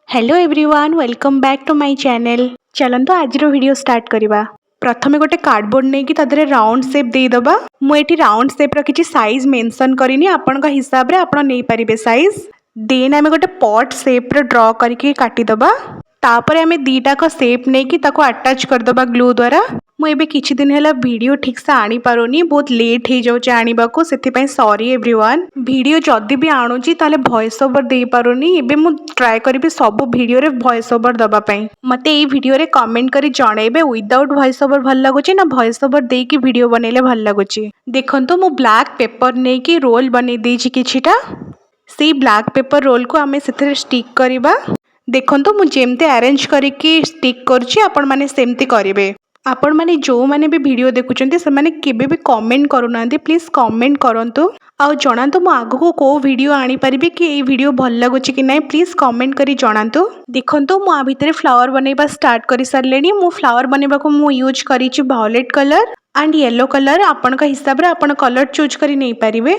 Hello everyone welcome back to my channel. चलंतु आज video start करवा। प्रथमे गोटे कार्डबोर्ड नहीं कि तादरे राउंड शेप देदबा। मुझे राउंड शेप रो किछि साइज मेंशन करिनी, आपन का हिसाब रे आपन नहीं परिबे साइज। देन आमे गोटे पॉट शेप रो ड्रॉ करके काटी दबा। तापर आमे दीटा को शेप नहीं कि ताको अटैच कर दबा ग्लू द्वारा। मुझे किछि दिन हैला वीडियो ठीक से आनी पारुनी, बहुत लेट हो जाउचे आनिबाको, सेति सॉरी एवरीवन। वीडियो जदी भी आणुची ताले वॉइस ओवर दे पारुनी। एबे मु ट्राई करिबे सब वीडियो रे वॉइस ओवर दबा पई। मते ए वीडियो रे कमेंट करी जणेबे विदाउट वॉइस ओवर भल लागुची ना वॉइस ओवर दे कि वीडियो बनेले भल लागुची। देखंतु मु ब्लैक पेपर ने कि रोल बने देछि किछिटा। से ब्लैक पेपर रोल को आमे सेथरे स्टिक करिबा। देखंतु मु जेमते अरेंज करिकि स्टिक करछि, आपण माने सेमती करिवे। आपण माने जो माने भी वीडियो देखुचंती से माने केबे भी कमेंट करूनांती, प्लीज कमेंट करंतु आउ जणांतु मु आगो को वीडियो आनी परिबे कि ए वीडियो भल लागुची कि नै, प्लीज कमेंट करी जणांतु। देखंतु मु आ भितरे फ्लावर बनेबा स्टार्ट करि सरलेनी। मु फ्लावर बनेबा को मु यूज करिछि violet colour and yellow colour. आपण का हिसाब रे आपण कलर चूज करी नै परिबे।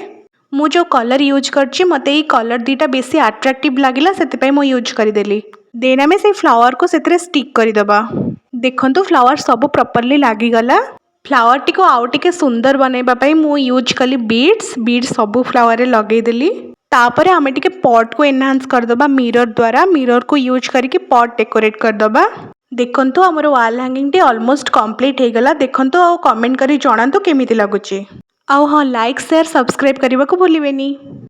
मु जो कलर यूज करछि मते ई कलर दीटा बेसी अट्रैक्टिव लागिला, सेति पई मु यूज करि देली। देन आमे से फ्लावर को सेतरे स्टिक करि दबा। देखंतु फ्लावर सब प्रॉपर्ली लागी गला। फ्लावर टी को आउ टिके सुंदर बनेबा पई मु यूज कली बीड्स सब फ्लावर रे लगेई देली। तापरे आमे टिके पॉट को एनहांस कर दबा मिरर द्वारा। मिरर को यूज करके पॉट डेकोरेट कर दबा। देखंतु हमर वॉल हैंगिंग टी ऑलमोस्ट कंप्लीट हे गला। देखंतु आ कमेंट करी जणांतु केमिति लागुची। आउ हां, लाइक शेयर सब्सक्राइब करबा को भूलिबेनी।